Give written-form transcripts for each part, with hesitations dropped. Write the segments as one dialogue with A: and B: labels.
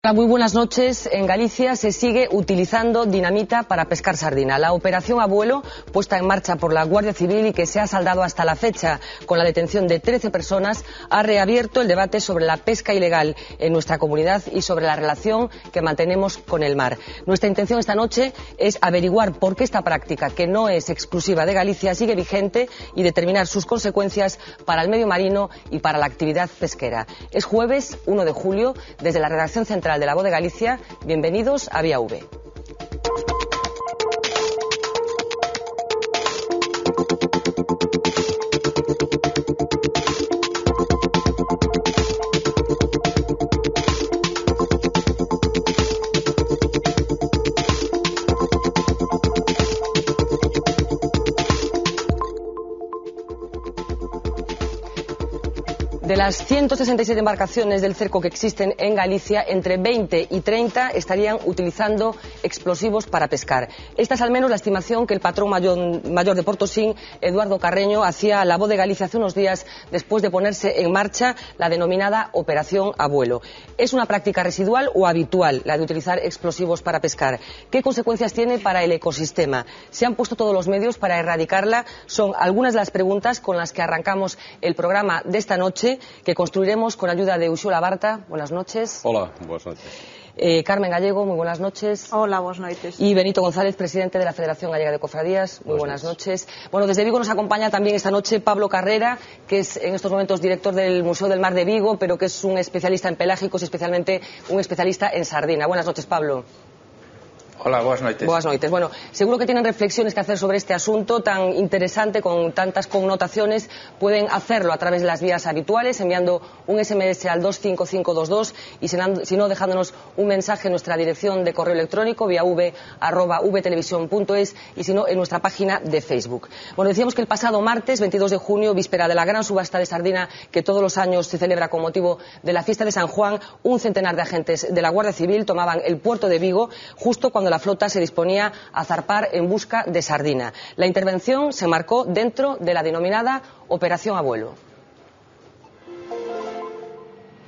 A: Hola, muy buenas noches. En Galicia se sigue utilizando dinamita para pescar sardina. La operación Abuelo, puesta en marcha por la Guardia Civil y que se ha saldado hasta la fecha con la detención de 13 personas, ha reabierto el debate sobre la pesca ilegal en nuestra comunidad y sobre la relación que mantenemos con el mar. Nuestra intención esta noche es averiguar por qué esta práctica, que no es exclusiva de Galicia, sigue vigente y determinar sus consecuencias para el medio marino y para la actividad pesquera. Es jueves 1 de julio, desde la redacción central de La Voz de Galicia. Bienvenidos a Vía V. De las 167 embarcaciones del cerco que existen en Galicia, entre 20 y 30 estarían utilizando explosivos para pescar. Esta es al menos la estimación que el patrón mayor de Portosín, Eduardo Carreño, hacía a La Voz de Galicia hace unos días después de ponerse en marcha la denominada Operación Abuelo. ¿Es una práctica residual o habitual la de utilizar explosivos para pescar? ¿Qué consecuencias tiene para el ecosistema? ¿Se han puesto todos los medios para erradicarla? Son algunas de las preguntas con las que arrancamos el programa de esta noche, que construiremos con ayuda de Uxola Barta. Buenas noches.
B: Hola, buenas noches.
A: Carmen Gallego, muy buenas noches.
C: Hola, buenas noches.
A: Y Benito González, presidente de la Federación Gallega de Cofradías. Muy buenas noches. Bueno, desde Vigo nos acompaña también esta noche Pablo Carrera, que es en estos momentos director del Museo del Mar de Vigo, pero que es un especialista en pelágicos y especialmente un especialista en sardina. Buenas noches, Pablo.
D: Hola, buenas noches.
A: Buenas noches. Bueno, seguro que tienen reflexiones que hacer sobre este asunto tan interesante, con tantas connotaciones. Pueden hacerlo a través de las vías habituales, enviando un SMS al 25522 y si no, dejándonos un mensaje en nuestra dirección de correo electrónico, viav@vtelevisión.es, y si no, en nuestra página de Facebook. Bueno, decíamos que el pasado martes, 22 de junio, víspera de la gran subasta de sardina que todos los años se celebra con motivo de la fiesta de San Juan, un centenar de agentes de la Guardia Civil tomaban el puerto de Vigo justo cuando la flota se disponía a zarpar en busca de sardina. La intervención se marcó dentro de la denominada Operación Abuelo.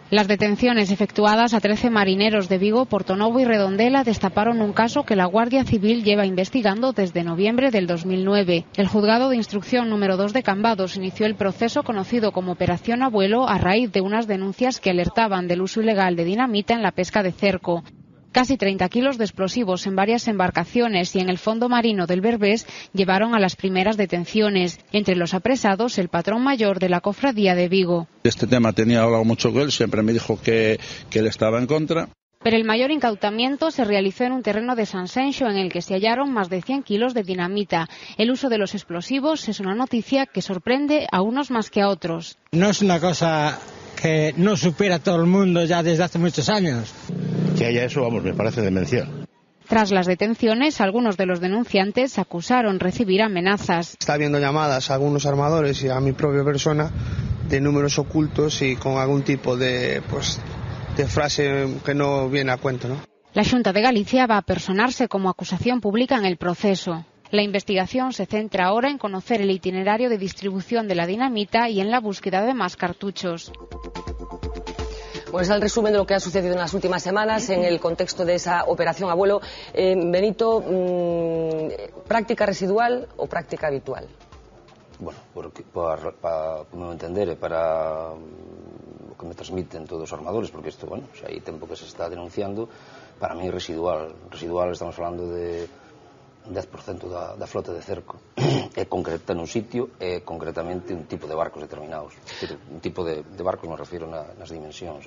E: Las detenciones efectuadas a 13 marineros de Vigo, Portonovo y Redondela destaparon un caso que la Guardia Civil lleva investigando desde noviembre del 2009. El Juzgado de Instrucción número 2 de Cambados inició el proceso conocido como Operación Abuelo a raíz de unas denuncias que alertaban del uso ilegal de dinamita en la pesca de cerco. Casi 30 kilos de explosivos en varias embarcaciones y en el fondo marino del Berbés llevaron a las primeras detenciones. Entre los apresados, el patrón mayor de la Cofradía de Vigo.
F: Este tema tenía hablado mucho con él, siempre me dijo que él estaba en contra.
E: Pero el mayor incautamiento se realizó en un terreno de Sanxenxo en el que se hallaron más de 100 kilos de dinamita. El uso de los explosivos es una noticia que sorprende a unos más que a otros.
G: No es una cosa que no supera a todo el mundo ya desde hace muchos años.
H: Que haya eso, vamos, me parece demencial.
E: Tras las detenciones, algunos de los denunciantes acusaron recibir amenazas.
I: Está habiendo llamadas a algunos armadores y a mi propia persona de números ocultos y con algún tipo de frase que no viene a cuento, ¿no?
E: La Xunta de Galicia va a personarse como acusación pública en el proceso. La investigación se centra ahora en conocer el itinerario de distribución de la dinamita y en la búsqueda de más cartuchos.
A: Bueno, es el resumen de lo que ha sucedido en las últimas semanas en el contexto de esa Operación Abuelo. Benito, ¿práctica residual o práctica habitual?
J: Bueno, para meu entender, para o que me transmiten todos os armadores, porque isto, bueno, xa hai tempo que se está denunciando, para mí é residual. Residual, estamos falando de 10% da flota de cerco. É concreta nun sitio, é concretamente un tipo de barcos determinados. Un tipo de barcos, me refiero nas dimensións.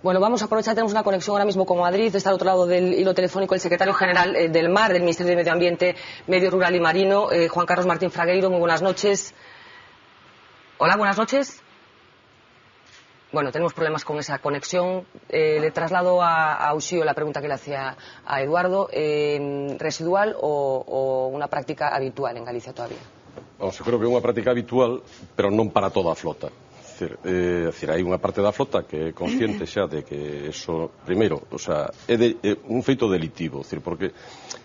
A: Bueno, vamos a aprovechar, tenemos una conexión ahora mismo con Madrid. Está al otro lado del hilo telefónico el secretario general del Mar, del Ministerio de Medio Ambiente, Medio Rural y Marino, Juan Carlos Martín Fragueiro. Muy buenas noches. Hola, buenas noches. Bueno, tenemos problemas con esa conexión. Le traslado a Uxío la pregunta que le hacía a Eduardo. ¿Residual o una práctica habitual en Galicia todavía?
B: Vamos, eu creo que é unha práctica habitual, pero non para toda a flota. É dicir, hai unha parte da flota que é consciente xa de que eso, primeiro, o sea, é un feito delitivo, dicir, porque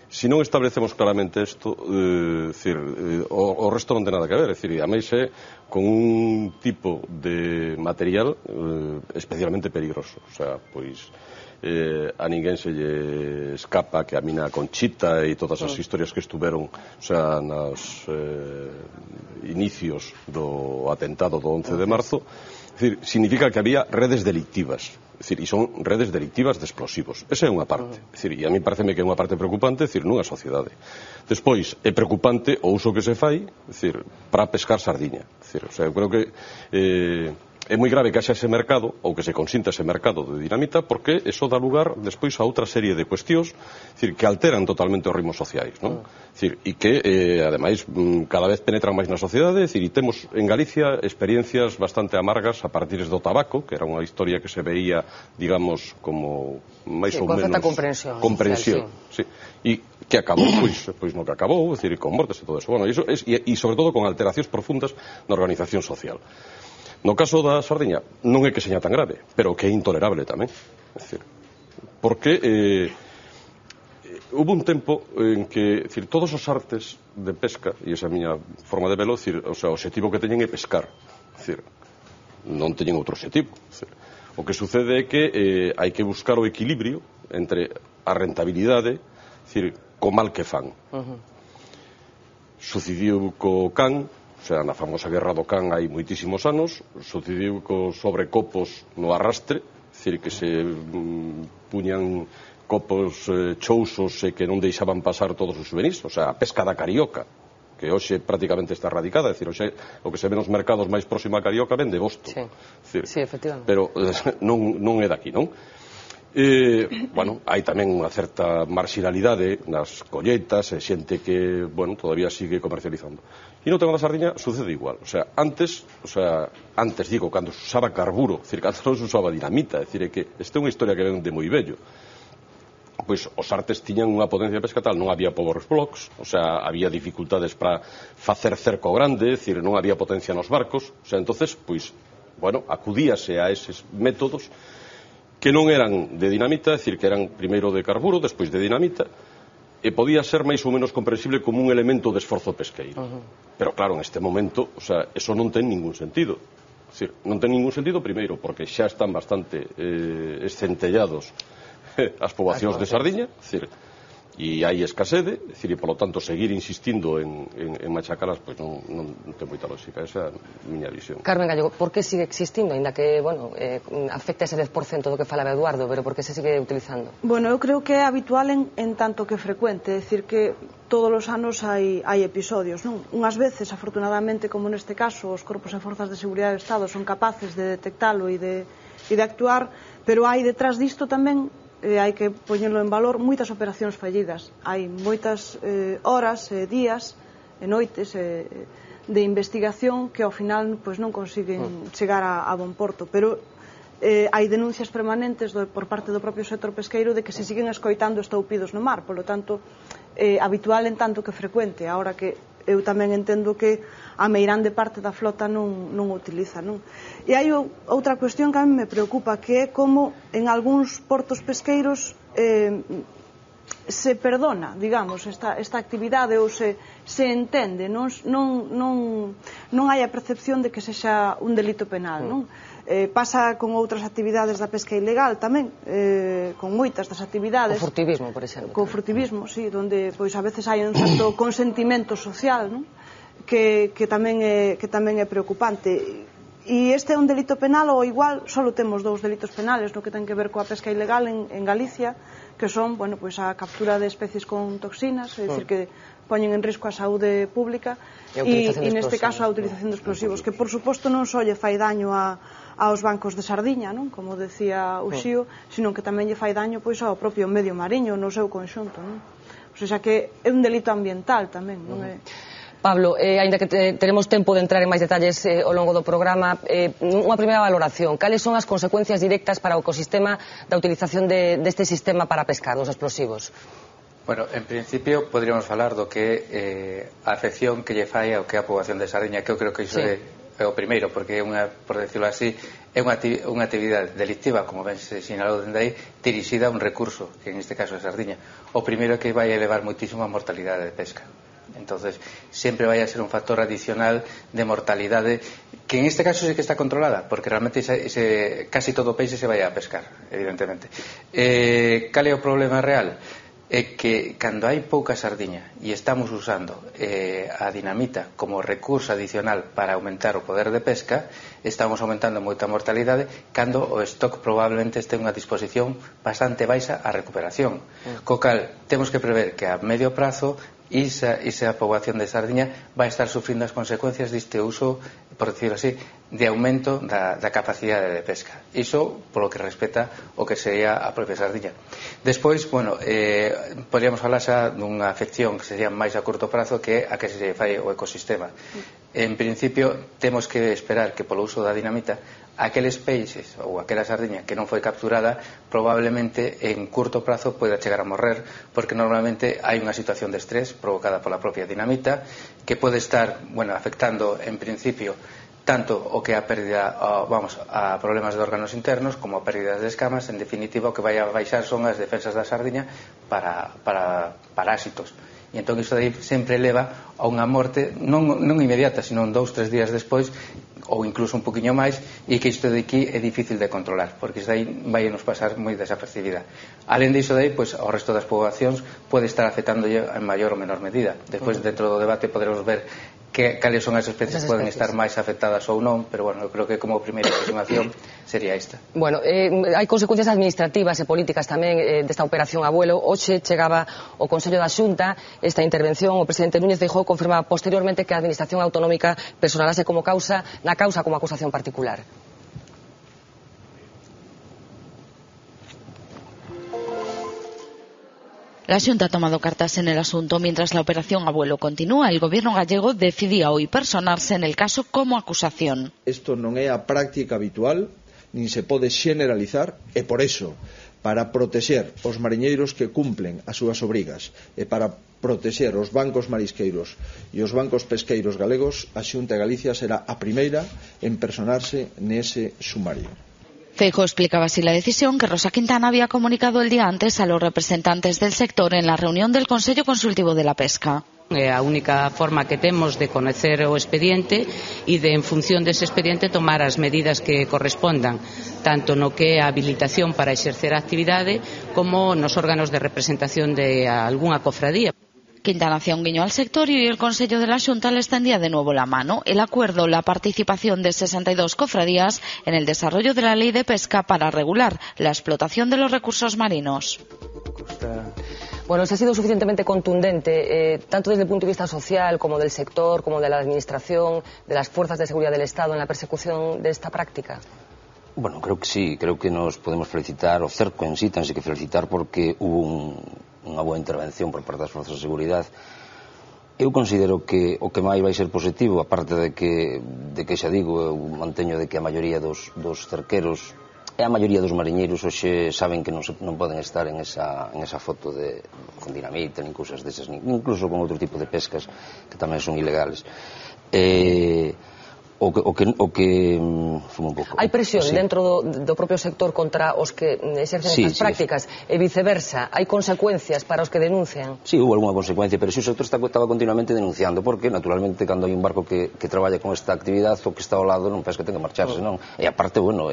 B: se non establecemos claramente isto, o resto non ten nada que ver, dicir, a máis é con un tipo de material especialmente peligroso, o sea, pois a ninguén se lle escapa que a mina Conchita e todas as historias que estuveron, o sea, nos inicios do atentado do 11 de marzo, decir, significa que había redes delictivas, decir, e son redes delictivas de explosivos. Esa é unha parte, decir, e a mí pareceme que é unha parte preocupante, decir, nunha sociedade. Despois, é preocupante o uso que se fai, decir, para pescar sardiña. Decir, o sea, eu creo que é moi grave que haxa ese mercado, ou que se consinta ese mercado de dinamita, porque eso dá lugar despois a outra serie de cuestións, decir, que alteran totalmente os ritmos sociais, non? Decir, e que, ademais, cada vez penetran máis na sociedade, decir, e temos en Galicia experiencias bastante amargas a partir do tabaco, que era unha historia que se veía, digamos, como máis ou menos comprensión, sí. E que acabou, pois no que acabou, decir, con mortes e todo eso. Bueno, e sobre todo con alteracións profundas na organización social. No caso da sardiña, non é que seña tan grave, pero que é intolerable tamén. É dicir, porque hubo un tempo en que, decir, todos os artes de pesca, e esa é a miña forma de velo, decir, o sea, o objetivo que teñen é pescar. É dicir, non teñen outro objetivo. Decir, o que sucede é que hai que buscar o equilibrio entre a rentabilidade, decir, co mal que fan. Sucediu co can, o sea, na famosa guerra do can hai moitísimos anos, sucediu cos sobrecopos no arrastre, decir, que se puñan copos chousos e que non deixaban pasar todos os juvenis, o sea, a pesca da carioca, que hoxe prácticamente está erradicada, decir, hoxe o que se ve nos mercados máis próximo a carioca ven de Boston.
A: Sí, decir, sí, efectivamente.
B: Pero non é daqui, non? Bueno, hai tamén unha certa marginalidade nas colleitas e xente que, bueno, todavía sigue comercializando. E no tema da sardiña sucede igual, o sea, antes digo, cando se usaba carburo, decir, cando non se usaba dinamita, decir, que esta é unha historia que ven de moi vello. Pois os artes tiñan unha potencia de pesca tal, non había power blocks, o sea, había dificultades para facer cerco grande, decir, non había potencia nos barcos, o sea, entonces, pois, bueno, acudíase a eses métodos que non eran de dinamita, é dicir, que eran primeiro de carburo, despois de dinamita, e podía ser máis ou menos comprensible como un elemento de esforzo pesqueiro. Pero claro, en este momento, o sea, eso non ten ningún sentido. É dicir, non ten ningún sentido, primeiro, porque xa están bastante escentellados as poboacións de sardiña, é dicir, e hai escasede, é dicir, e polo tanto seguir insistindo en machacalas, pois non ten moita lógica, esa é a miña visión.
A: Carmen Gallego, por que sigue existindo, ainda que, bueno, afecta ese 10% do que falaba Eduardo, pero por que se sigue utilizando?
C: Bueno, eu creo que é habitual en tanto que frecuente, é dicir que todos os anos hai episodios, non? Unhas veces, afortunadamente, como neste caso, os corpos e forzas de seguridade do Estado son capaces de detectalo e de actuar, pero hai detrás disto tamén, hai que poñelo en valor, moitas operacións fallidas. Hai moitas horas, días e noites de investigación que ao final non consiguen chegar a bon porto, pero hai denuncias permanentes por parte do propio sector pesqueiro de que se siguen escoitando estoupidos no mar, polo tanto habitual en tanto que frecuente, ahora que eu tamén entendo que a meirande parte da flota non o utiliza, non? E hai outra cuestión que a mí me preocupa, que é como en algúns portos pesqueiros se perdona, digamos, esta actividade ou se entende, non hai a percepción de que sexa un delito penal, non? Pasa con outras actividades da pesca ilegal tamén, con moitas das actividades.
A: O furtivismo, por exemplo.
C: Co furtivismo, sí, donde pois a veces hai un certo consentimento social, non? Que tamén é preocupante. E este é un delito penal, ou igual só temos dous delitos penales no que ten que ver coa pesca ilegal en Galicia, que son, bueno, pois a captura de especies con toxinas, é dicir, que poñen en risco a saúde pública, e neste caso a utilización de explosivos, que por suposto non só lle fai daño aos bancos de sardiña, non? Como decía o Xío, sino que tamén lle fai daño pois ao propio medio mariño no seu conxunto, non? O sea, que é un delito ambiental tamén, non é?
A: Pablo, aínda que teremos tempo de entrar en máis detalles ao longo do programa, unha primeira valoración. Cales son as consecuencias directas para o ecosistema da utilización deste sistema para pescar, dos explosivos?
D: Bueno, en principio podríamos falar do que a afección que lle fai ao que é a poboación de sardiña, que eu creo que iso é o primeiro, porque é unha, por decirlo así, é unha actividade delictiva, como ben se sinalou dende aí, dirixida a un recurso, que en este caso é a sardiña. O primeiro é que vai elevar moitísimo a mortalidade de pesca. Entonces sempre vai a ser un factor adicional de mortalidade que en este caso sí que está controlada, porque realmente casi todo o peixe se vai a pescar, evidentemente. Cal é o problema real? É que cando hai pouca sardiña e estamos usando a dinamita como recurso adicional para aumentar o poder de pesca, estamos aumentando moita mortalidade cando o stock probablemente este unha disposición bastante baixa a recuperación. Co cal, temos que prever que a medio prazo esa poboación de sardiña vai estar sufrindo as consecuencias deste uso, por decirlo así, de aumento da capacidade de pesca. Iso polo que respecta o que sería a propia sardiña. Despois, bueno, podríamos falar xa dunha afección que sería máis a curto prazo que a que se fai o ecosistema. En principio, temos que esperar que polo uso da dinamita aqueles peixes ou aquela sardiña que non foi capturada probablemente en curto prazo poida chegar a morrer, porque normalmente hai unha situación de estrés provocada pola propia dinamita que pode estar, bueno, afectando en principio tanto o que a pérdida a problemas de órganos internos como a pérdida de escamas. En definitiva, o que vai a baixar son as defensas da sardiña para parásitos. E entón iso aí sempre leva a unha morte non inmediata, sino 2-3 días despois, ou incluso un poquinho máis, e que isto de aquí é difícil de controlar, porque isto aí vai nos pasar moi desapercibida. Alén diso de aí, pois, ao resto das poboacións pode estar afectándolle en maior ou menor medida. Despois, dentro do debate, poderemos ver cales son as especies que poden estar máis afectadas ou non, pero bueno, eu creo que como primeira aproximación sería esta.
A: Bueno, hai consecuencias administrativas e políticas tamén desta operación Abuelo. Hoxe chegaba o Consello da Xunta esta intervención, o presidente Núñez Feijóo confirmaba posteriormente que a Administración Autonómica personarase como causa como acusación particular.
K: La Xunta ha tomado cartas en el asunto. Mientras la operación Abuelo continúa, el gobierno gallego decidía hoy personarse en el caso como acusación.
L: Isto non é a práctica habitual, nin se pode xeneralizar, e por eso, para protexer os mariñeiros que cumplen as súas obrigas e para protexer os bancos marisqueiros e os bancos pesqueiros galegos, a Xunta de Galicia será a primeira en personarse nese sumario.
K: Feijóo explicaba así la decisión que Rosa Quintana había comunicado el día antes a los representantes del sector en la reunión del Consello Consultivo de la Pesca.
M: É a única forma que temos de conocer o expediente e de, en función dese expediente, tomar as medidas que correspondan, tanto no que é a habilitación para exercer a actividade como nos órganos de representación de algunha cofradía.
K: Quintana hacía un guiño al sector y el Consejo de la Xunta le extendía de nuevo la mano. El acuerdo, la participación de 62 cofradías en el desarrollo de la ley de pesca para regular la explotación de los recursos marinos.
A: Bueno, se ha sido suficientemente contundente, tanto desde el punto de vista social como del sector, como de la administración, de las fuerzas de seguridad del Estado en la persecución de esta práctica.
J: Bueno, creo que sí, creo que nos podemos felicitar, o cerco en sí, tense que felicitar porque hubo unha boa intervención por parte das forzas de seguridade. Eu considero que o que máis vai ser positivo, aparte de que xa digo, eu manteño de que a maioría dos cerqueros e a maioría dos mariñeiros hoxe saben que non poden estar en esa foto con dinamita, nin cousas desas, incluso con outro tipo de pescas que tamén son ilegales.
A: Hai presión dentro do propio sector contra os que exercen estas prácticas e viceversa, hai consecuencias para os que denuncian?
J: Sí, hubo alguna consecuencia, pero si o sector estaba continuamente denunciando, porque naturalmente cando hai un barco que traballa con esta actividade, o que está ao lado non pensa que ten que marcharse, non? E aparte, bueno,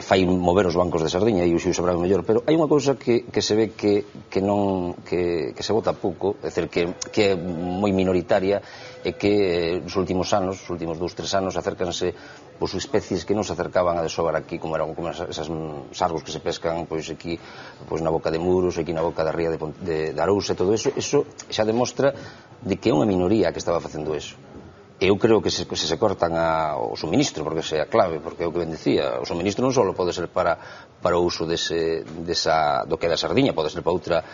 J: fai mover os bancos de sardiña e o xo sabrá mellor, pero hai unha cousa que se ve que se vota pouco, é dicir, que é moi minoritaria, é que nos últimos anos, os últimos 2-3 anos, acércanse especies que non se acercaban a desovar aquí, como eran esas sargos que se pescan aquí na boca de Muros, aquí na boca da ría de Arousa, todo eso xa demostra de que é unha minoría que estaba facendo eso. Eu creo que se cortan o suministro, porque esa é a clave, porque é o que ben dicía, o suministro non só pode ser para o uso do que é da sardiña, pode ser para outra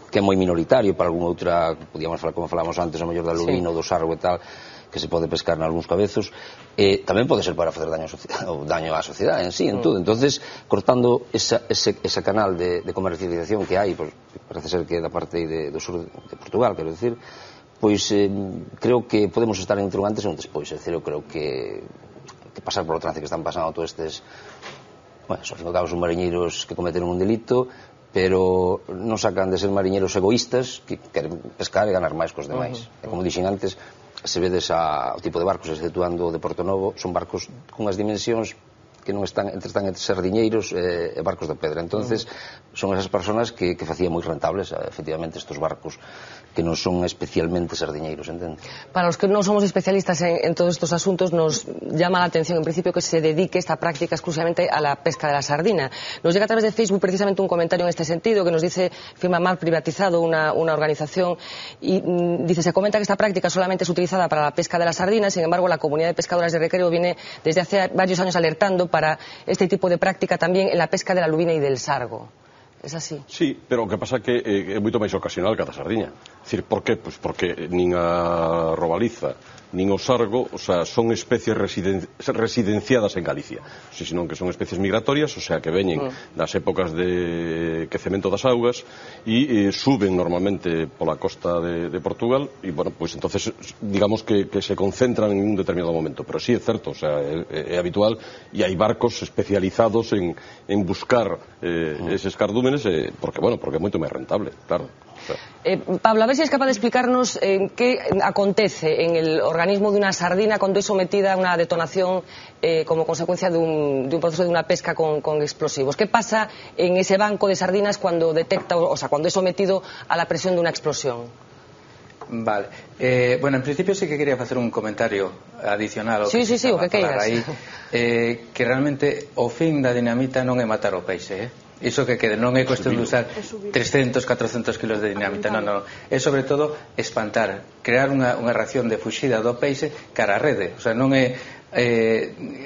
J: que é moi minoritario, para algunha outra, podíamos falar como falamos antes, a mellor da lubina ou do sargo e tal, que se pode pescar en algúns cabezos, tamén pode ser para facer daño á sociedade en sí, en todo. Entonces, cortando ese canal de comercialización que hai, parece ser que da parte do sur de Portugal, quero dicir, pois creo que podemos estar entre un antes e un despois. É dicir, eu creo que pasar polo trance que están pasando todos estes, bueno, ao fin e ao cabo son mariñeiros que cometeron un delito, pero non sacan de ser mariñeiros egoístas que queren pescar e ganar máis cos demais. E como dixen antes, se vedes o tipo de barcos, exceptuando o de Portonovo, son barcos cunhas dimensións que non están entre sardiñeiros e barcos de pedra. Entonces, son esas personas que facían moi rentables, efectivamente, estos barcos que non son especialmente sardiñeiros, entende?
A: Para los que no somos especialistas en todos estos asuntos, nos llama la atención, en principio, que se dedique esta práctica exclusivamente a la pesca de la sardina. Nos llega a través de Facebook precisamente un comentario en este sentido, que nos dice Firma Mar Privatizado, una organización, y dice, se comenta que esta práctica solamente es utilizada para la pesca de la sardina, sin embargo, la comunidad de pescadoras de recreo viene desde hace varios años alertando para este tipo de práctica tamén en la pesca de la lubina e del sargo. Es así?
B: Sí, pero o que pasa que é moito máis ocasional que a da sardiña. Dicir, por qué? Pois porque nin a robaliza nin o sargo, o sea, son especies residenciadas en Galicia, senón que son especies migratorias, o sea, que veñen nas épocas de quecemento das augas e suben normalmente pola costa de Portugal e, bueno, pois entonces digamos que se concentran en un determinado momento, pero sí é certo, o sea, é habitual e hai barcos especializados en buscar eses cardúmenes porque, bueno, porque é moito máis rentable, claro.
A: Pablo, a ver si es capaz de explicarnos qué acontece en el organismo de una sardina cuando es sometida a una detonación como consecuencia de un proceso de una pesca con explosivos. ¿Qué pasa en ese banco de sardinas cuando detecta, o sea, cuando es sometido a la presión de una explosión?
D: Vale. Bueno, en principio sí que quería facer un comentario adicional ao
A: que o que queiras
D: aí, que realmente o fin da dinamita non é matar o peixe, Iso que quede, non é cuestión de usar 300, 400 kilos de dinamita, non. É sobre todo espantar, crear unha reacción de fuxida do peixe cara á rede. O sea, non é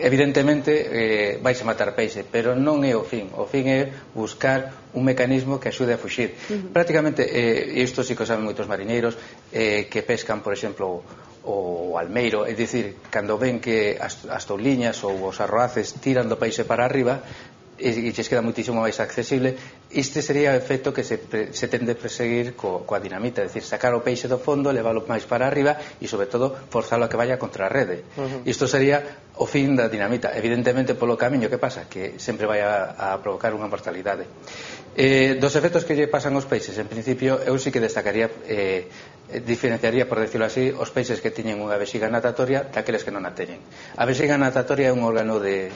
D: evidentemente vais a matar peixe, pero non é o fin. O fin é buscar un mecanismo que axude a fuxir. Prácticamente, e isto sí que o saben moitos mariñeiros que pescan, por exemplo, o almeiro, é dicir, cando ven que as touliñas ou os arroaces tiran do peixe para arriba e lles queda muitísimo máis accesible, este sería o efecto que se tende a perseguir coa dinamita, é dicir, sacar o peixe do fondo, leválo máis para arriba e, sobre todo, forzalo a que vaya contra a rede. Isto sería o fin da dinamita. Evidentemente, polo camiño, que pasa? Que sempre vai a provocar unha mortalidade. Dos efectos que lle pasan aos peixes, en principio, eu sí que destacaría, diferenciaría, por decirlo así, os peixes que teñen unha vexiga natatoria daqueles que non a teñen. A vexiga natatoria é un órgano de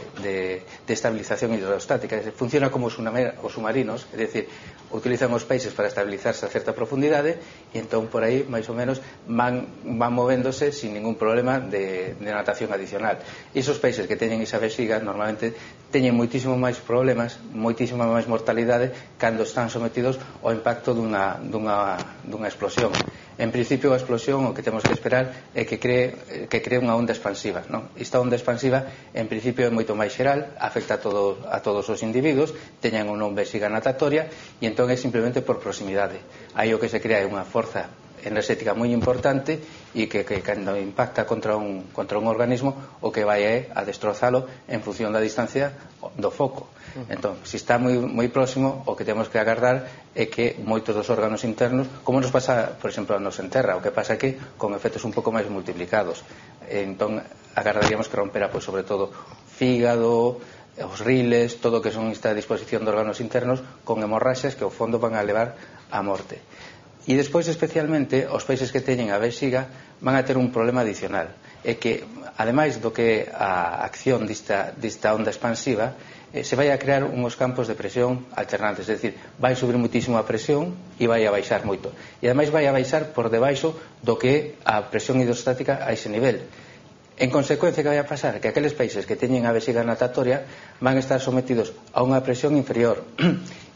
D: estabilización hidrostática, funciona como os submarinos, é dicir, utilizan os peixes para estabilizarse a certa profundidade e entón por aí, máis ou menos, van movéndose sin ningún problema de natación adicional. E esos peixes que teñen esa vexiga normalmente teñen moitísimo máis problemas, moitísima máis mortalidade cando están sometidos ao impacto dunha explosión. En principio, a explosión o que temos que esperar é que cree unha onda expansiva, non? Esta onda expansiva, en principio, é moito máis xeral, afecta a todos os individuos, teñan ou non vexiga natatoria e entón é simplemente por proximidade. Aí o que se crea é unha forza enerxética moi importante e que cando impacta contra un organismo o que vai é a destrozalo en función da distancia do foco. Entón, se está moi próximo, o que temos que agardar é que moitos dos órganos internos, como nos pasa, por exemplo, nos enterra, o que pasa que con efectos un pouco máis multiplicados. Entón, agardaríamos que rompera, pois, sobre todo, fígado, os riles, todo o que son esta disposición de órganos internos con hemorraxes que ao fondo van a levar á morte. E despois, especialmente, os peixes que teñen a vexiga van a ter un problema adicional, é que, ademais do que a acción desta onda expansiva, se vai a crear uns campos de presión alternantes, é dicir, vai subir muitísimo a presión e vai a baixar moito, e ademais vai a baixar por debaixo do que a presión hidrostática a ese nivel. En consecuencia, que vai a pasar? Que aqueles peixes que teñen a vexiga natatoria van a estar sometidos a unha presión inferior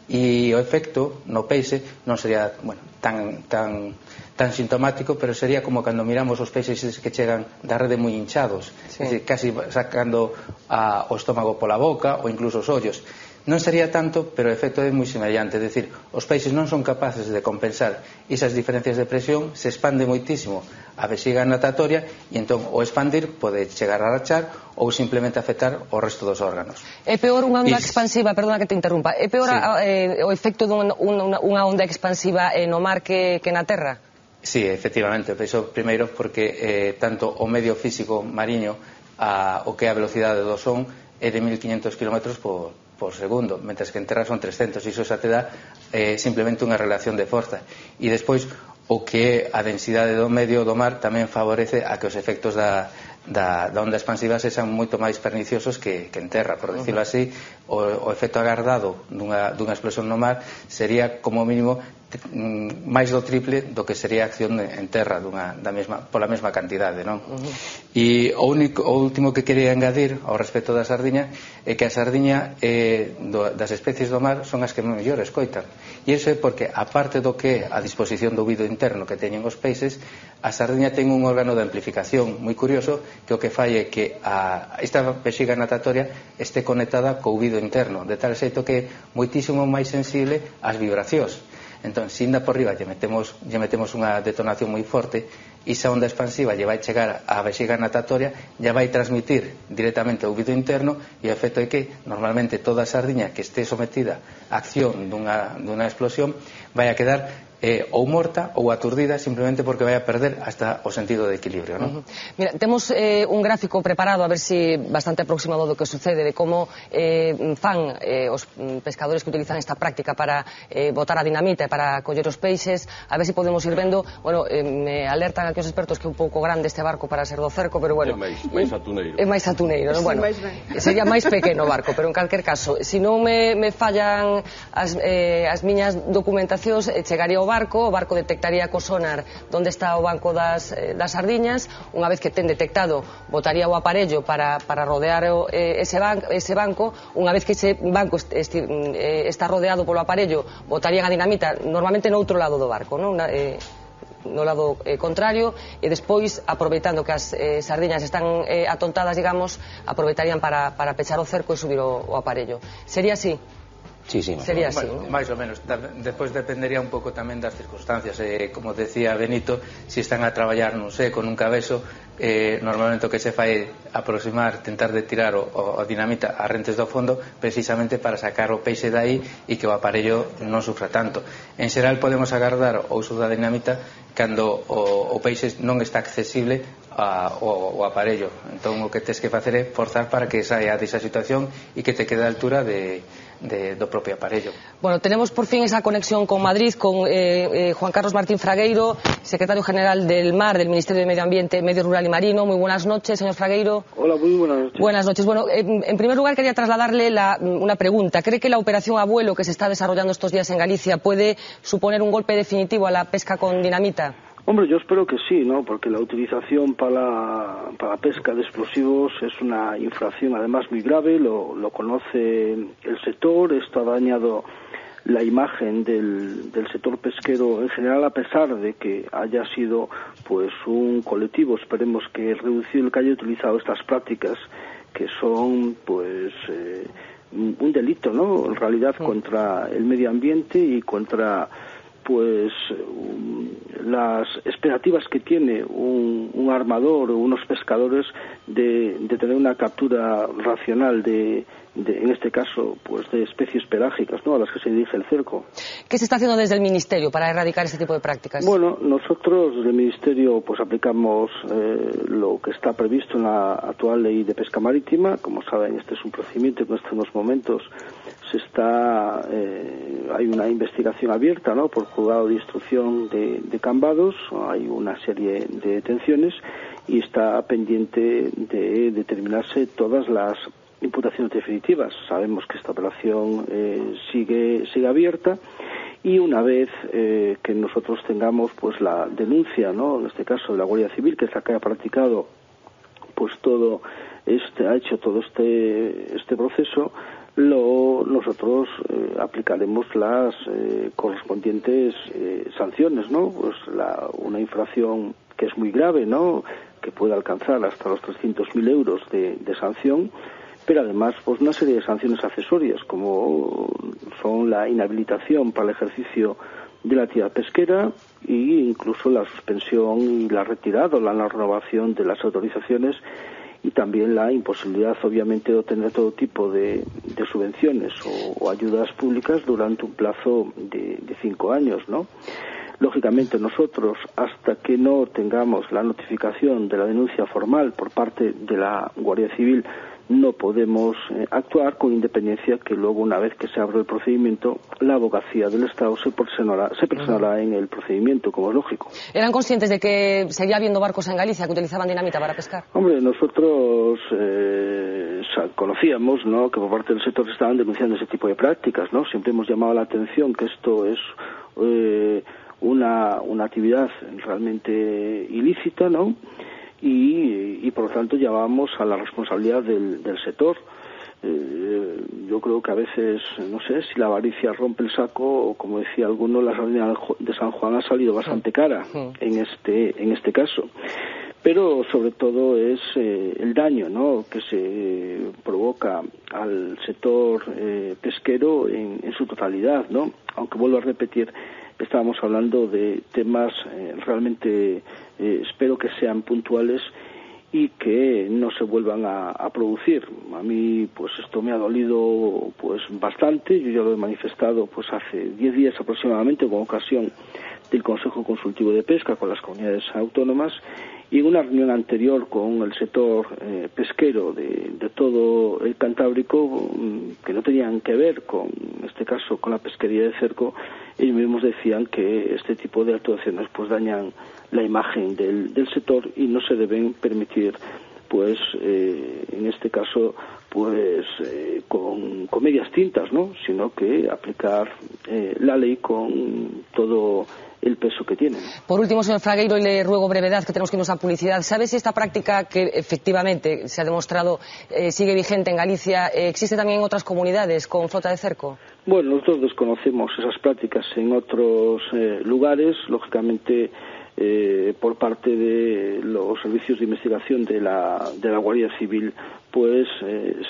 D: e o efecto no peixe non sería tan sintomático, pero sería como cando miramos os peixes que chegan da rede moi hinchados, é dicir, casi sacando o estómago pola boca ou incluso os ollos. Non sería tanto, pero o efecto é moi semellante, é dicir, os peixes non son capaces de compensar esas diferencias de presión, se expande moitísimo a vexiga natatoria e entón o expandir pode chegar a rachar ou simplemente afectar o resto dos órganos.
A: É peor unha onda expansiva, perdona que te interrumpa, é peor o efecto dunha onda expansiva no mar que na terra?
D: Sí, efectivamente, penso primeiro porque tanto o medio físico mariño o que é a velocidade do son é de 1500 km por segundo, mentres que en terra son 300, e iso xa te dá simplemente unha relación de forza. E despois o que a densidade do medio do mar tamén favorece a que os efectos da onda expansiva sexan moito máis perniciosos que en terra, por decirlo así. O efecto agardado dunha explosión no mar sería como mínimo máis do triple do que sería a acción en terra pola mesma cantidade, non? E o último que quería engadir ao respecto da sardiña é que a sardiña das especies do mar son as que mellor escoitan, e iso é porque aparte do que a disposición do ouvido interno que teñen os peixes, a sardiña ten un órgano de amplificación moi curioso que o que fai é que esta vexiga natatoria este conectada co ouvido interno, de tal xeito que é moitísimo máis sensible ás vibracións. Entón, se ainda por riba lle metemos unha detonación moi forte, esa onda expansiva lle vai chegar á vexiga natatoria, lle vai transmitir directamente ao ouvido interno, e o efecto é que normalmente toda a sardiña que este sometida á acción dunha explosión vai a quedar ou morta ou aturdida, simplemente porque vai a perder hasta o sentido de equilibrio, non?
A: Mira, temos un gráfico preparado, a ver si bastante aproximado do que sucede, de como fan os pescadores que utilizan esta práctica para botar a dinamita e para coller os peixes. A ver si podemos ir vendo. Bueno, me alertan aquí os expertos que é un pouco grande este barco para ser do cerco, pero bueno,
B: é máis atuneiro.
A: É máis atuneiro, non? Bueno, sería máis pequeno o barco, pero en calquer caso, se non me fallan as miñas documentacións, chegaría o barco detectaría co sonar onde está o banco das sardiñas. Unha vez que ten detectado, botaría o aparello para rodear ese banco. Unha vez que ese banco está rodeado polo aparello, botarían a dinamita normalmente no outro lado do barco, non? No lado contrario, e despois, aproveitando que as sardiñas están atontadas, digamos, aproveitarían para pechar o cerco e subir o aparello. Sería así?
J: Sí,
A: sería así,
D: ¿no? Máis ou menos. Despois dependería un pouco tamén das circunstancias. Como decía Benito, se están a traballar nun seco, nun cabezo, normalmente o que se fai aproximar, tentar de tirar o dinamita a rentes do fondo, precisamente para sacar o peixe dai e que o aparello non sufra tanto. En xeral podemos agardar o uso da dinamita cando o peixe non está accesible ao aparello. Entón o que tens que facer é forzar para que saia desa situación e que te quede a altura do propio aparello.
A: Bueno, tenemos por fin esa conexión con Madrid, con Juan Carlos Martín Fragueiro, secretario general del MAR, del Ministerio de Medio Ambiente, Medio Rural y Marino. Muy buenas noches, señor Fragueiro.
N: Hola, muy buenas noches.
A: Buenas noches. Bueno, en primer lugar quería trasladarle una pregunta. ¿Cree que la operación Abuelo que se está desarrollando estos días en Galicia puede suponer un golpe definitivo a la pesca con dinamita?
N: Hombre, yo espero que sí, ¿no? Porque la utilización para pesca de explosivos es una infracción además muy grave, lo conoce el sector. Esto ha dañado la imagen del sector pesquero en general, a pesar de que haya sido pues un colectivo, esperemos que reducido, el que haya utilizado estas prácticas que son pues un delito, ¿no? En realidad contra el medio ambiente y contra pues las expectativas que tiene un armador o unos pescadores de tener una captura racional de en este caso pues de especies pelágicas, ¿no?, a las que se dirige el cerco.
A: ¿Qué se está haciendo desde el Ministerio para erradicar este tipo de prácticas?
N: Bueno, nosotros desde el Ministerio pues aplicamos lo que está previsto en la actual Ley de Pesca Marítima. Como saben, este es un procedimiento que en estos momentos hay una investigación abierta, ¿no?, por juzgado de instrucción de Cambados. Hay una serie de detenciones y está pendiente de determinarse todas las imputaciones definitivas. Sabemos que esta operación sigue abierta, y una vez que nosotros tengamos pues la denuncia, ¿no?, en este caso de la Guardia Civil, que es la que ha practicado pues ha hecho todo este proceso, nosotros aplicaremos las correspondientes sanciones, ¿no? Pues una infracción que es muy grave, ¿no?, que puede alcanzar hasta los 300.000 euros de sanción, pero además pues una serie de sanciones accesorias, como son la inhabilitación para el ejercicio de la actividad pesquera e incluso la suspensión y la retirada o la renovación de las autorizaciones, y también la imposibilidad, obviamente, de obtener todo tipo de subvenciones o ayudas públicas durante un plazo de 5 años, ¿no? Lógicamente, nosotros, hasta que no tengamos la notificación de la denuncia formal por parte de la Guardia Civil, no podemos actuar, con independencia que luego, una vez que se abre el procedimiento, la abogacía del Estado se personará en el procedimiento, como es lógico.
A: ¿Eran conscientes de que seguía habiendo barcos en Galicia que utilizaban dinamita para pescar?
N: Hombre, nosotros conocíamos, ¿no?, que por parte del sector se estaban denunciando ese tipo de prácticas, ¿no? Siempre hemos llamado la atención que esto es una actividad realmente ilícita, ¿no?, y por lo tanto llamamos a la responsabilidad del sector. Yo creo que a veces, no sé, si la avaricia rompe el saco, o como decía alguno, la sardina de San Juan ha salido bastante cara en este caso. Pero sobre todo es el daño, ¿no?, que se provoca al sector pesquero en su totalidad, ¿no? Aunque vuelvo a repetir, estábamos hablando de temas realmente, espero que sean puntuales y que no se vuelvan a producir. A mí, pues esto me ha dolido pues bastante. Yo ya lo he manifestado pues hace 10 días aproximadamente, con ocasión del Consejo Consultivo de Pesca con las comunidades autónomas, y en una reunión anterior con el sector pesquero de todo el Cantábrico, que no tenían que ver con, en este caso, con la pesquería de cerco. Ellos mismos decían que este tipo de actuaciones pues dañan la imagen del sector y no se deben permitir, pues en este caso, pues con medias tintas, ¿no?, sino que aplicar la ley con todo el peso que tiene.
A: Por último, señor Fragueiro, y le ruego brevedad, que tenemos que irnos a publicidad. ¿Sabe si esta práctica, que efectivamente se ha demostrado sigue vigente en Galicia, existe también en otras comunidades con flota de cerco?
N: Bueno, nosotros desconocemos esas prácticas en otros lugares. Lógicamente, por parte de los servicios de investigación de la Guardia Civil, pues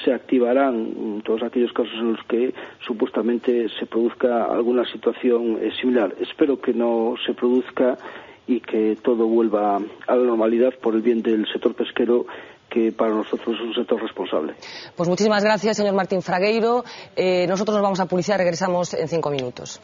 N: se activarán todos aquellos casos en los que supuestamente se produzca alguna situación similar. Espero que no se produzca y que todo vuelva a la normalidad por el bien del sector pesquero, que para nosotros es un sector responsable.
A: Pues muchísimas gracias, señor Martín Fragueiro. Nosotros nos vamos a publicidad, regresamos en 5 minutos.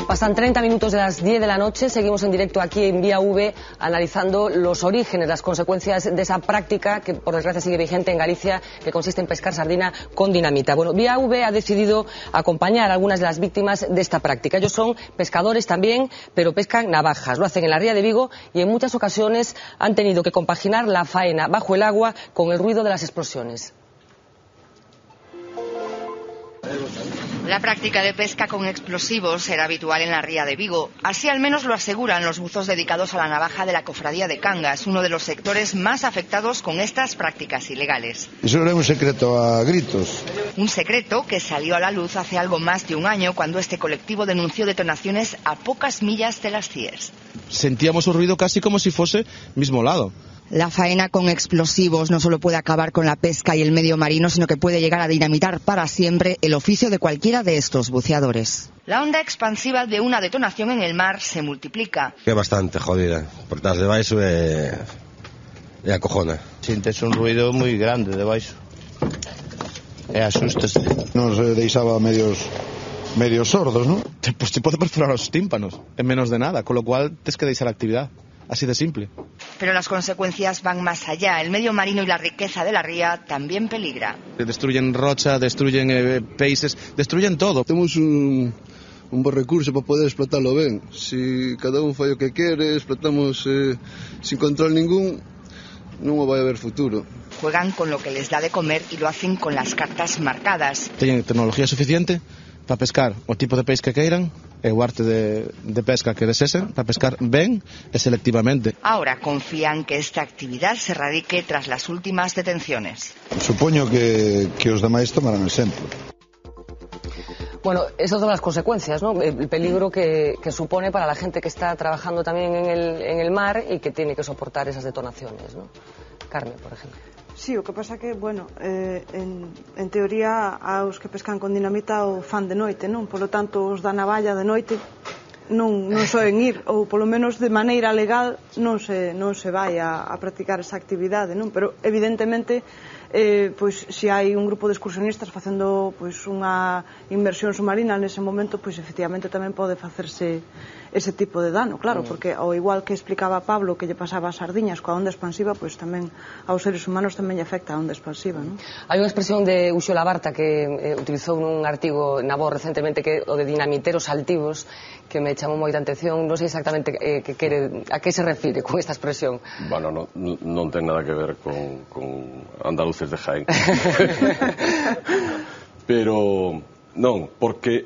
A: Pasan 30 minutos de las 10 de la noche, seguimos en directo aquí en Vía V analizando los orígenes, las consecuencias de esa práctica que por desgracia sigue vigente en Galicia, que consiste en pescar sardina con dinamita. Bueno, Vía V ha decidido acompañar a algunas de las víctimas de esta práctica. Ellos son pescadores también, pero pescan navajas. Lo hacen en la ría de Vigo y en muchas ocasiones han tenido que compaginar la faena bajo el agua con el ruido de las explosiones.
O: La práctica de pesca con explosivos era habitual en la ría de Vigo. Así al menos lo aseguran los buzos dedicados a la navaja de la cofradía de Cangas, uno de los sectores más afectados con estas prácticas ilegales.
P: Eso era un secreto a gritos.
O: Un secreto que salió a la luz hace algo más de un año, cuando este colectivo denunció detonaciones a pocas millas de las CIES.
Q: Sentíamos un ruido casi como si fuese mismo lado.
O: La faena con explosivos no solo puede acabar con la pesca y el medio marino, sino que puede llegar a dinamitar para siempre el oficio de cualquiera de estos buceadores. La onda expansiva de una detonación en el mar se multiplica.
R: É bastante jodida, por detrás de baixo é acojona.
P: Sientes un ruido moi grande de baixo. E asustas. Nos deixaba medios sordos, ¿no?
Q: Pues te pode perforar os tímpanos en menos de nada, con lo cual tens que deixar a actividade. Así de simple.
O: Pero las consecuencias van más allá. El medio marino y la riqueza de la ría también peligra.
Q: Destruyen rocha, destruyen peixes, destruyen todo.
S: Temos un bo recurso para poder explotarlo ben. Si cada un fai o que quere, explotamos sin control ningún, non vai haber futuro.
O: Juegan con lo que les da de comer y lo hacen con las cartas marcadas.
Q: Teñen tecnología suficiente para pescar o tipo de peixe que queiran e o arte de pesca que desesen para pescar ben e selectivamente.
O: Ahora confían que esta actividad se radique tras las últimas detenciones.
P: Supoño que os demais tomarán exemplo.
A: Bueno, esas son las consecuencias, ¿no? El peligro que supone para la gente que está trabajando también en el mar y que tiene que soportar esas detonaciones, ¿no? Carmen, por ejemplo.
C: Sí, o que pasa que, bueno, en teoría aos que pescan con dinamita o fan de noite, non? Polo tanto, os da navalla de noite non soen ir, ou polo menos de maneira legal non se vai a practicar esa actividade, non? Pero evidentemente pois se hai un grupo de excursionistas facendo pois unha inmersión submarina nese momento, pois efectivamente tamén pode facerse ese tipo de dano, claro, porque ao igual que explicaba Pablo que lle pasaba as sardiñas coa onda expansiva, pois tamén aos seres humanos tamén lle afecta a onda expansiva, non?
A: Hai unha expresión de Uxo Labarta que utilizou nun artigo na Voz recentemente, que o de dinamiteros altivos, que me chamou moita atención. Non sei exactamente a que se refire con esta expresión.
B: Bueno, non ten nada que ver con andaluces de Jaén. Pero non, porque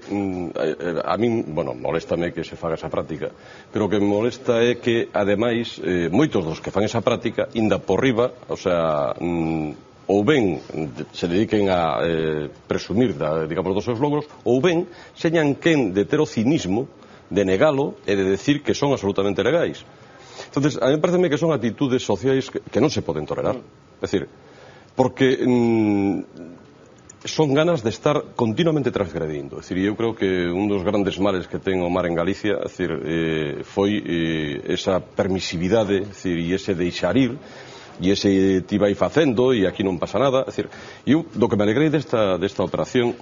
B: a min, bueno, moléstame que se faga esa práctica, pero o que me molesta é que ademais moitos dos que fan esa práctica inda por riba, o sea, ou ben se dediquen a presumir digamos dos seus logros, ou ben señan quen de ter o cinismo de negalo e de decir que son absolutamente legais. Entonces, a mí pareceme que son actitudes sociais que non se poden tolerar. É dicir, porque son ganas de estar continuamente transgredindo. É dicir, eu creo que un dos grandes males que ten o mar en Galicia, é dicir, foi esa permisividade, é dicir, e ese deixar ir, e ese ti vai facendo e aquí non pasa nada. É dicir, eu do que me alegrei desta operación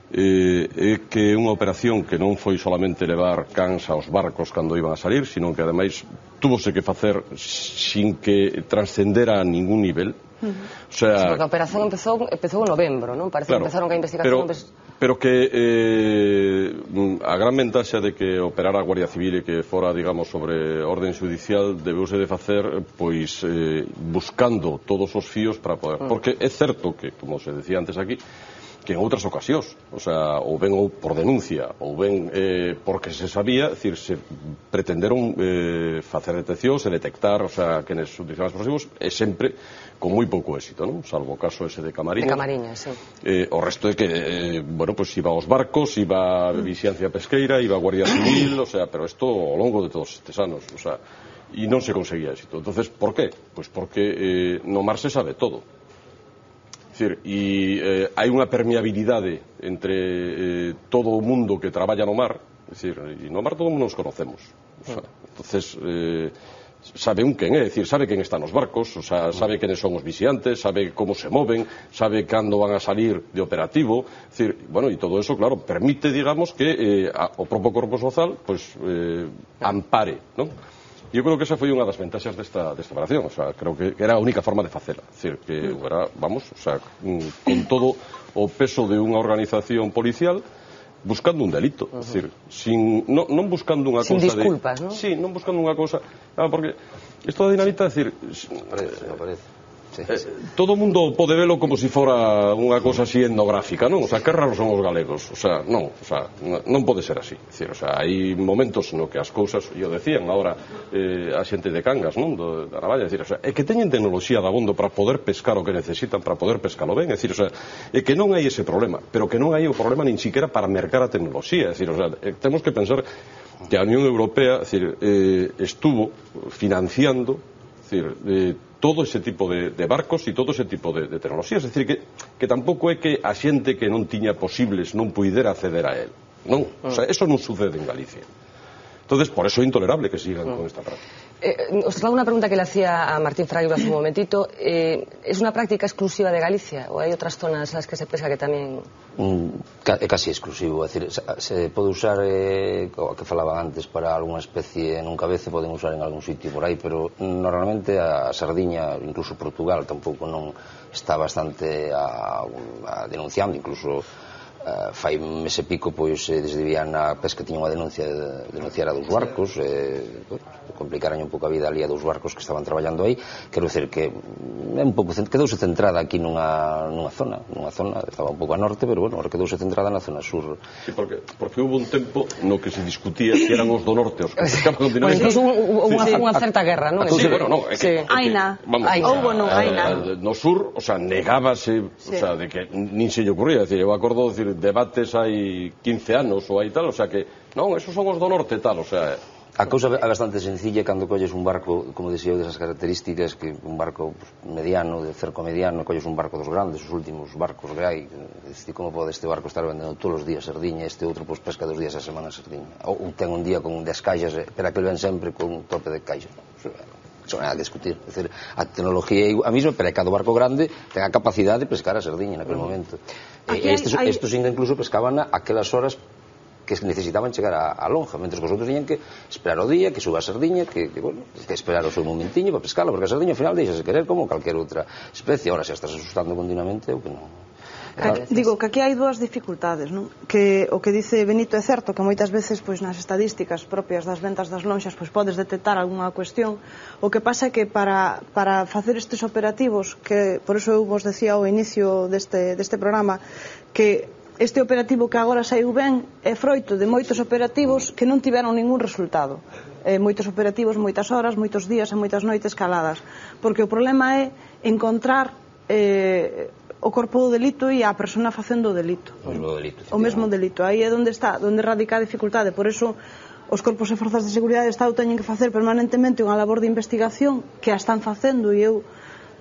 B: é que é unha operación que non foi solamente levar cans aos barcos cando iban a salir, sino que ademais túvose que facer sin que trascendera a ningún nivel. O sea,
A: sí, porque a operación empezou en novembro, non? Parece que empezaron a investigación...
B: Pero que a gran ventaxa de que operara a Guardia Civil e que fora, digamos, sobre orden judicial debeuse de facer, pois, buscando todos os fíos para poder... Porque é certo que, como se decía antes aquí, que en outras ocasións, o sea, ou ben por denuncia, ou ben porque se sabía, decir, se pretenderon facer deteccións e detectar, o sea, quenes utilizaban explosivos, e sempre con moi pouco éxito, non? Salvo o caso ese de Camariñas.
A: De Camariñas, sí.
B: O resto é que, bueno, pues iba aos barcos, iba a vixiancia pesqueira, iba a Guardia Civil, o sea, pero isto ao longo de todos estes anos, o sea, e non se conseguía éxito. Entonces, por qué? Pues porque no mar se sabe todo. Decir, e hai unha permeabilidade entre todo o mundo que traballa no mar, decir, e no mar todo o mundo nos conocemos, o sea, entonces sabe un quen é, decir, sabe quen está nos barcos, o sea, sabe quenes son os vixiantes, sabe como se moven, sabe cando van a salir de operativo, decir, bueno, e todo eso, claro, permite, digamos, que o propio Corpo Social, pues, ampare, non? Eu creo que esa foi unha das ventaxas desta operación, o sea, creo que era a única forma de facela, decir, que era, vamos, o sea, con todo o peso de unha organización policial buscando un delito, decir, non buscando unha cousa de...
A: Sin disculpas, non?
B: Sí, non buscando unha cousa, porque isto da dinamita, decir,
J: parece. Sí.
B: Todo o mundo pode velo como se fora unha cosa así etnográfica, non? O sea, que raros son os galegos, o sea, non pode ser así, decir, o sea, hai momentos no que as cousas, e o decían agora a xente de Cangas, non? Da navalla, decir, o sea, é que teñen tecnoloxía de abondo para poder pescar o que necesitan, para poder pescalo ben, decir, o sea, é que non hai ese problema, pero que non hai o problema nin siquiera para mercar a tecnoloxía, decir, o sea, temos que pensar que a Unión Europea, decir, estuvo financiando, decir, todo ese tipo de barcos e todo ese tipo de tecnoloxías, é dicir, que tampouco é que a xente que non tiña posibles non puidera acceder a él, non, o sea, eso non sucede en Galicia. Entonces, por eso é intolerable que sigan con esta práctica.
A: Os traslado una pregunta que le hacía a Martín Fragulo hace un momentito. ¿Es una práctica exclusiva de Galicia o hay otras zonas en las que se pesca que tamén...
J: É casi exclusivo, é dicir, se pode usar o que falaba antes para alguna especie nun cabece, poden usar en algún sitio por aí, pero normalmente a sardiña, incluso Portugal tampouco non está bastante denunciando, incluso fai un mes e pico, pois desde Viana a pesca tiña unha denuncia a dos barcos, complicaran un pouco a vida ali a 2 barcos que estaban traballando aí. Quero dicir que é un pouco quedouse centrada aquí nunha zona, estaba un pouco a norte, pero bueno, quedouse centrada na zona sur.
B: Sí, porque hubo un tempo no que se discutía se eran os do norte os que pescaban con dinamita.
A: Pois unha certa guerra, non?
B: Sí, bueno, non,
C: Aina, houbo non, Aina.
B: No sur, o sea, negábase, o sea, de que nin se lle ocurría, decir, eu acordo, decir, debates hai 15 anos ou hai tal, o sea que, non, esos son os do norte tal, o sea...
J: A cousa é bastante sencilla cando colles un barco, como dixía eu, desas características, que un barco mediano, de cerco mediano, colles un barco dos grandes, os últimos barcos que hai, como pode este barco estar vendendo todos os días sardiña, este outro pois pesca 2 días a semana sardiña, ou ten un día con 10 caixas, pero aquel ven sempre con un tope de caixas. Iso non hai que discutir, é dicir, a tecnología é a mesma, pero é cada barco grande ten a capacidade de pescar a sardiña naquele momento. Estos incluso pescaban aquelas horas que necesitaban chegar a lonja, mentre que os outros tiñan que esperar o día, que suba a sardiña, que esperar o seu momentiño para pescala, porque a sardiña ao final deixase querer como calquer outra especie. Ahora, se estás asustando continuamente, ou que non...
C: Digo que aquí hai 2 dificultades, non? Que o que dice Benito é certo, que moitas veces pois nas estadísticas propias das ventas das lonxas pois podes detectar algunha cuestión. O que pasa é que para facer estes operativos, que por eso eu vos decía ao inicio deste programa, que este operativo que agora saiu ben é froito de moitos operativos que non tiveron ningún resultado. Moitos operativos, moitas horas, moitos días e moitas noites caladas. Porque o problema é encontrar o corpo do delito e a persona facendo o delito. O mesmo delito. Aí é onde radica a dificultade. Por eso os corpos e forzas de seguridade do Estado teñen que facer permanentemente unha labor de investigación que a están facendo, e eu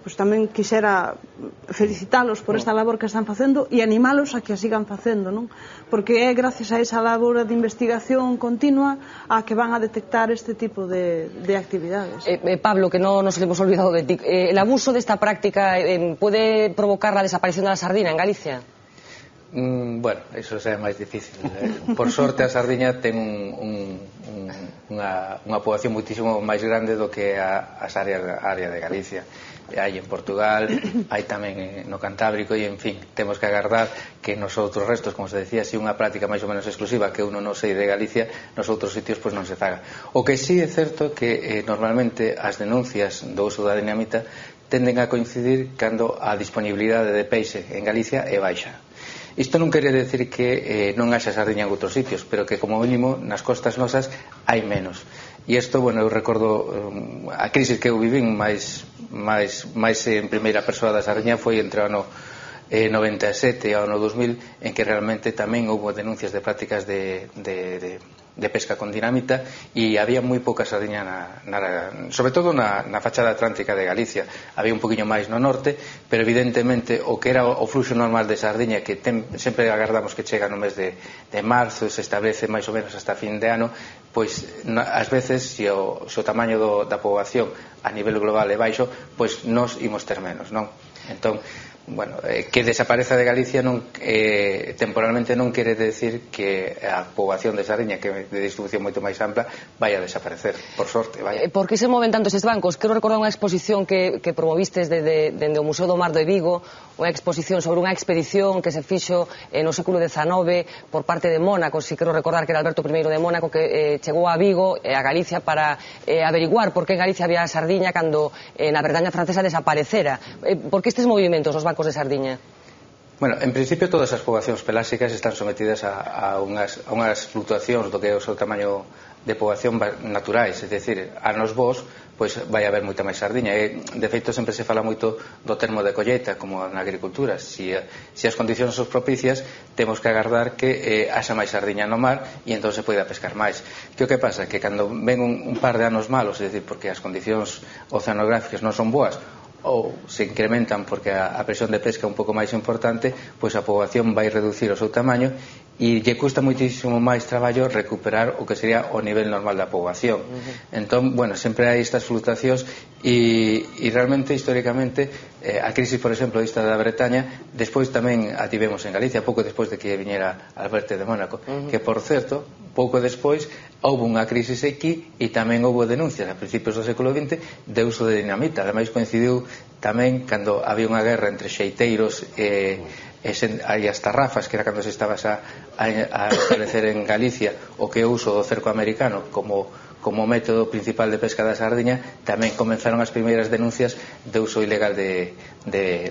C: pois tamén quixera felicitalos por esta labor que están facendo e animalos a que a sigan facendo, non? Porque é gracias a esa labor de investigación continua a que van a detectar este tipo de actividades.
A: Pablo, que no nos hemos olvidado de ti, ¿el abuso de esta práctica puede provocar la desaparición de la sardina en Galicia?
D: Bueno, iso xa é máis difícil. Por sorte a sardiña ten unha poboación moitísimo máis grande do que as áreas de Galicia. Hai en Portugal, hai tamén no Cantábrico, e en fin, temos que agardar que nos outros restos, como se decía, si unha práctica máis ou menos exclusiva que uno non sei de Galicia, nos outros sitios pois non se faga. O que sí é certo que normalmente as denuncias do uso da dinamita tenden a coincidir cando a disponibilidade de peixe en Galicia é baixa. Isto non quere decir que non haxa sardiña en outros sitios, pero que como mínimo nas costas nosas hai menos. E isto, bueno, eu recordo a crisis que eu vivín máis en primeira persoa da sardiña foi entre o ano 97 e o ano 2000, en que realmente tamén houve denuncias de prácticas de pesca con dinamita, e había moi pouca sardiña sobre todo na fachada atlántica de Galicia. Había un poquinho máis no norte, pero evidentemente o que era o fluxo normal de sardiña, que sempre agardamos que chega no mes de marzo, se establece máis ou menos hasta fin de ano, pois ás veces se o tamaño da poboación a nivel global é baixo, pois nós imos ter menos, non? Entón, bueno, que desapareza de Galicia temporalmente non quere decir que a poboación de sardiña, que é de distribución moito máis ampla, vai a desaparecer, por sorte.
A: Por que se moven tanto estes bancos? Quero recordar unha exposición que promovistes dende o Museo do Mar de Vigo, unha exposición sobre unha expedición que se fixo no século XIX por parte de Mónaco. Si quero recordar que era Alberto I de Mónaco que chegou a Vigo, a Galicia, para averiguar por que en Galicia había sardiña cando na Bretaña francesa desaparecera. Por que estes movimentos os bancos de sardiña?
D: Bueno, en principio todas as poboacións peláxicas están sometidas a unhas fluctuacións do que é o seu tamaño de poboación naturais, é dicir, a nos vos pois vai haber moita máis sardiña, e de feito sempre se fala moito do termo de colleita, como na agricultura. Se as condicións son propicias, temos que agardar que haxa máis sardiña no mar, e entón se poida pescar máis. Que o que pasa? Que cando ven un par de anos malos, é dicir, porque as condicións oceanográficas non son boas, ou se incrementan porque a presión de pesca é un pouco máis importante, pois a poboación vai reducir o seu tamaño, e lle custa moitísimo máis traballo recuperar o que sería o nivel normal da poboación. Entón, bueno, sempre hai estas fluctuacións, e realmente, históricamente, a crisis, por exemplo, esta da Bretaña, despois tamén a tivemos en Galicia, pouco despois de que viñera Alberto de Mónaco, que, por certo, pouco despois houve unha crisis aquí, e tamén houve denuncias a principios do século XX de uso de dinamita. Ademais coincidiu tamén cando había unha guerra entre xeiteiros e as tarrafas, que era cando se estaba a establecer en Galicia o que é o uso do cerco americano como como método principal de pesca da sardiña, tamén comenzaron as primeiras denuncias de uso ilegal de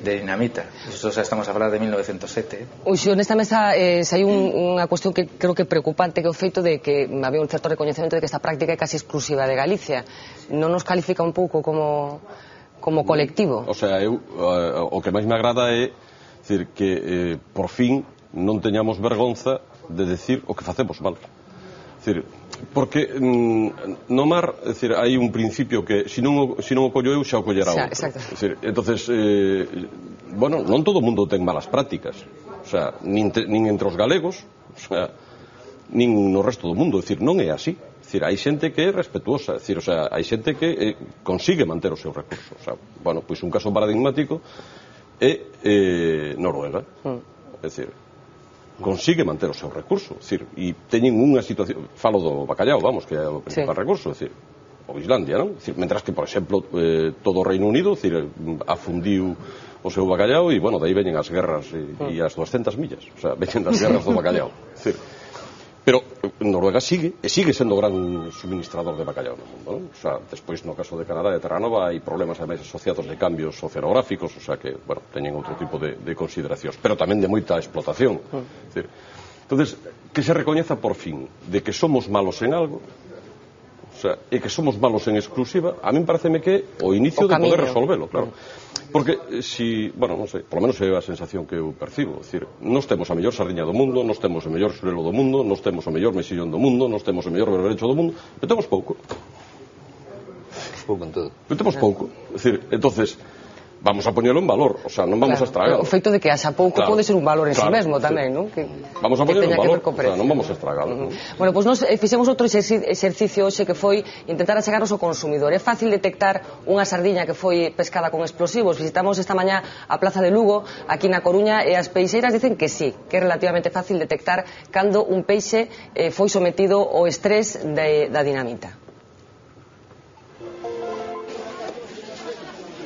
D: dinamita. Isto xa estamos a falar de 1907.
A: Uxo, nesta mesa hai unha cuestión que creo que é preocupante, que é o feito de que había un certo recoñecemento de que esta práctica é casi exclusiva de Galicia. Non nos califica un pouco como colectivo?
B: O sea, o que máis me agrada é decir que por fin non teñamos vergonza de decir o que facemos mal. Decir, porque no mar, decir, hai un principio que se non o collo eu xa o collera outro. Decir, entonces, bueno, non todo o mundo ten malas prácticas. O sea, nin entre os galegos, o sea, nin no resto do mundo. Decir, non é así. Decir, hai xente que é respetuosa. Decir, o sea, hai xente que consigue manter o seu recurso. O sea, bueno, pois un caso paradigmático é Noruega. É dicir, consigue manter o seu recurso, e teñen unha situación, falo do bacallau, vamos, que é o principal recurso, ou Islandia, non? Mentras que, por exemplo, todo o Reino Unido afundiu o seu bacallau e, bueno, dai veñen as guerras e as 200 millas, o sea, veñen das guerras do bacallau. Pero Noruega sigue sendo gran suministrador de bacallau no mundo, non? O sea, despois no caso de Canadá e de Terranova hai problemas ademais asociados de cambios oceanográficos, o sea que, bueno, teñen outro tipo de consideracións, pero tamén de moita explotación. Entonces, que se recoñeza por fin de que somos malos en algo, o sea, e que somos malos en exclusiva, a min pareceme que o inicio de poder resolvelo, claro. Porque si, bueno, non sei, polo menos é a sensación que eu percibo, decir, nós temos a mellor sardiña do mundo, nós temos o mellor xurelo do mundo, nós temos o mellor mexillón do mundo, nós temos o mellor berberecho do mundo, e temos pouco.
J: Pouco en todo.
B: E temos pouco. Decir, entonces, vamos a poñelo en valor, o sea, non vamos a estragalo.
A: O feito de que haxa pouco pode ser un valor en si mesmo tamén, non?
B: Vamos a poñelo en valor, o sea, non vamos a estragalo.
A: Bueno, pois nos fixemos outro exercicio hoxe que foi intentar achegarnos ao consumidor. É fácil detectar unha sardiña que foi pescada con explosivos. Visitamos esta mañá a Plaza de Lugo, aquí na Coruña, e as peixeiras dicen que sí, que é relativamente fácil detectar cando un peixe foi sometido ao estrés da dinamita.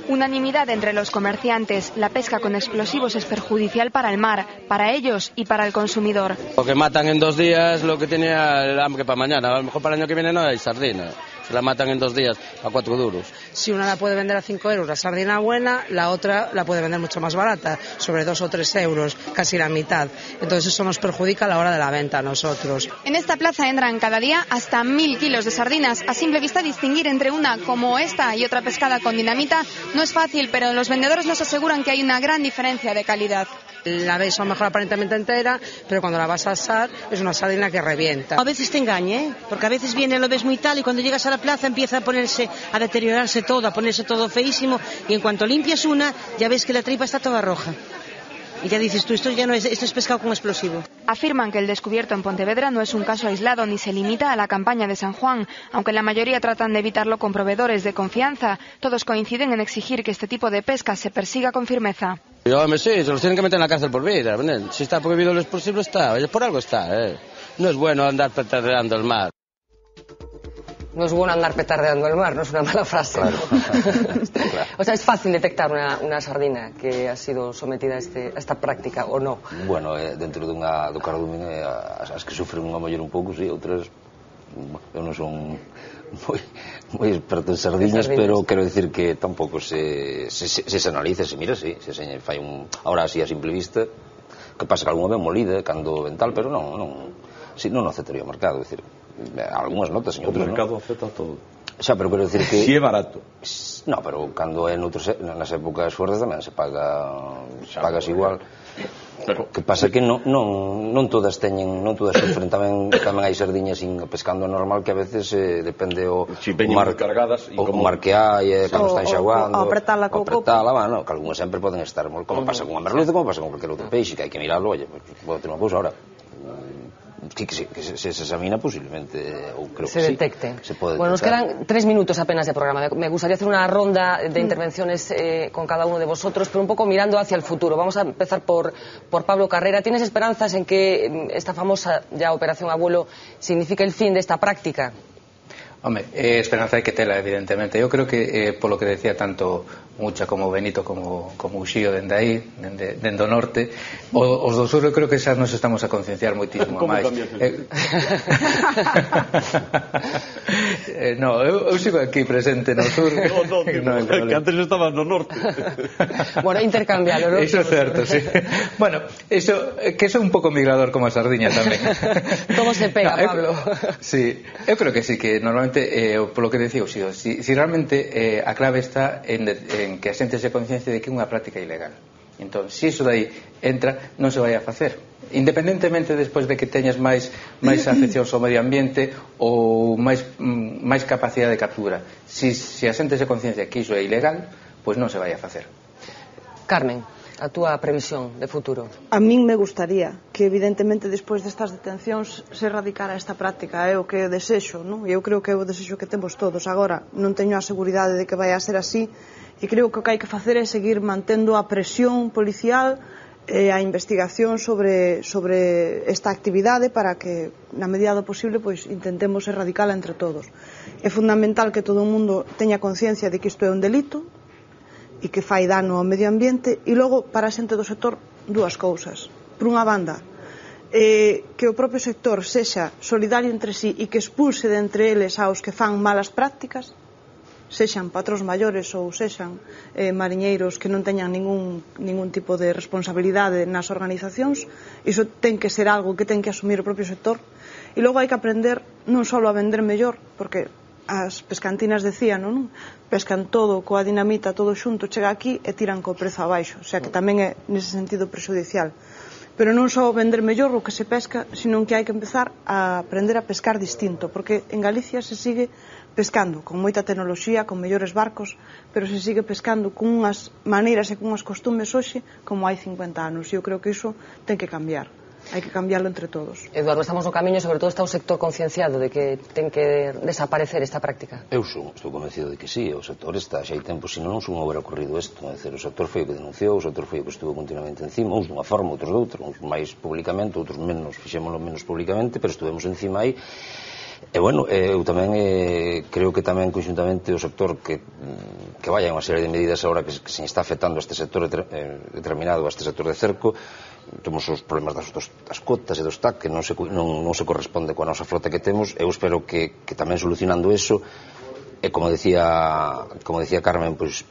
T: Unanimidad entre los comerciantes. La pesca con explosivos es perjudicial para el mar, para ellos y para el consumidor.
U: Lo que matan en 2 días, lo que tenía el hambre para mañana. A lo mejor para el año que viene no hay sardina. Se la matan en 2 días a 4 duros.
V: Si una la puede vender a 5 euros, la sardina buena, la otra la puede vender mucho más barata, sobre 2 o 3 euros, casi la mitad. Entonces eso nos perjudica a la hora de la venta a nosotros.
T: En esta plaza entran cada día hasta 1000 kilos de sardinas. A simple vista distinguir entre una como esta y otra pescada con dinamita no es fácil, pero los vendedores nos aseguran que hay una gran diferencia de calidad.
V: La veis a lo mejor aparentemente entera, pero cuando la vas a asar es una sardina que revienta.
W: A veces te engaña, porque a veces viene, lo ves muy tal, y cuando llegas a la plaza empieza a deteriorarse todo, a ponerse todo feísimo, y en cuanto limpias una, ya ves que la tripa está toda roja. Y ya dices tú, esto es pescado con explosivo.
T: Afirman que el descubierto en Pontevedra no es un caso aislado ni se limita a la campaña de San Juan. Aunque la mayoría tratan de evitarlo con proveedores de confianza, todos coinciden en exigir que este tipo de pesca se persiga con firmeza.
U: Sí, se los tienen que meter en la cárcel por vida. Si está prohibido el explosivo, está. Por algo está. No es bueno andar petardeando el mar.
A: No es bueno andar petardeando el mar, no es una mala frase. Claro. O sea, es fácil detectar una sardina que ha sido sometida a esta práctica, ou non?
J: Bueno, dentro do cardume, as que sufren a mellor un pouco, sí, outras, eu non son moi experto en sardiñas, pero quero dicir que tampouco se analiza, se mira, sí, se fai ahora así a simple vista, que pasa que algunha ben molida, cando vental, pero non afectaría o mercado, dicir, algunhas notas, señor.
B: O mercado afecta a todo.
J: Xa, pero quero dicir que...
B: Si é barato.
J: No, pero cando é nas épocas fuertes tamén se pagas igual. Pero que pasa que non todas sufren, tamén hai sardiñas pescando normal que a veces depende o mar que hai, cando está enxaguando,
C: o apretala co copo,
J: que algunhas sempre poden estar, como pasa con a merluza, como pasa con cualquier outro peixe, que hai que mirarlo. Oye, pode ter unha cousa ahora que se examina posiblemente, ou creo que
A: detecte.
J: Se pode detectar.
A: Bueno, nos quedan 3 minutos apenas de programa. Me gustaría hacer una ronda de intervenciones con cada uno de vosotros, pero un poco mirando hacia el futuro. Vamos a empezar por Pablo Carrera. ¿Tienes esperanzas en que esta famosa ya Operación Abuelo signifique el fin de esta práctica?
D: Hombre, esperanza hai que tela, evidentemente. Eu creo que, polo que decía tanto mucha como Benito como Uxío dende aí, dende o norte. Os do sur eu creo que xa nos estamos a concienciar moitísimo máis. No, eu sigo aquí presente no sur.
B: Que antes estabas no norte.
A: Bueno, intercambialo, ¿no?
D: Eso é certo, sí. Bueno, que eso é un pouco migrador como a sardiña tamén.
A: Todo se pega, Pablo.
D: Sí, eu creo que sí, que normalmente, polo que decía Uxío, si realmente a clave está en que a xente se conciencia de que é unha práctica ilegal. Entón, se iso dai entra, non se vai a facer. Independentemente despois de que teñas máis afeccións ao medio ambiente ou máis capacidade de captura. Se a xente se conciencia que iso é ilegal, pois non se vai a facer.
A: Carmen, a túa previsión de futuro?
C: A min me gustaría que evidentemente despois destas detencións se erradicara esta práctica, é o que eu desexo, non? Eu creo que é o desexo que temos todos. Agora, non teño a seguridade de que vai a ser así, e creo que o que hai que facer é seguir mantendo a presión policial e a investigación sobre esta actividade para que, na medida do posible, pois intentemos erradicala entre todos. É fundamental que todo o mundo teña conciencia de que isto é un delito e que fai dano ao medio ambiente, e logo, para a xente do sector, dúas cousas. Por unha banda, que o propio sector sexa solidario entre sí e que expulse de entre eles aos que fan malas prácticas, sexan patróns maiores ou sexan mariñeiros que non teñan ningún tipo de responsabilidade nas organizacións. Iso ten que ser algo que ten que asumir o propio sector. E logo hai que aprender non só a vender mellor, porque as pescantinas decían, non? Pescan todo coa dinamita, todo xunto, chega aquí e tiran co prezo abaixo, o sea que tamén é nese sentido prexudicial. Pero non só vender mellor o que se pesca, sino que hai que empezar a aprender a pescar distinto, porque en Galicia se sigue pescando con moita tecnoloxía, con mellores barcos, pero se sigue pescando con unhas maneiras e con unhas costumes hoxe como hai 50 anos, e eu creo que iso ten que cambiar. Hai que cambiarlo entre todos.
A: Eduardo, estamos no camiño, sobre todo está o sector concienciado de que ten que desaparecer esta práctica.
J: Eu estou convencido de que sí, o sector está xa hai tempo, senón non son haber ocorrido isto, é dizer, o sector foi o que denunciou, o sector foi o que estuvo continuamente encima, uns dunha forma, outros doutra, uns máis públicamente, outros menos, fixémoslo menos públicamente, pero estuvemos encima aí. E bueno, eu tamén creo que tamén conxuntamente o sector que vaya unha serie de medidas agora que se está afectando a este sector determinado, a este sector de cerco. Temos os problemas das cotas e dos TAC que non se corresponde coa nosa flota que temos. Eu espero que tamén solucionando eso, e como decía Carmen, pois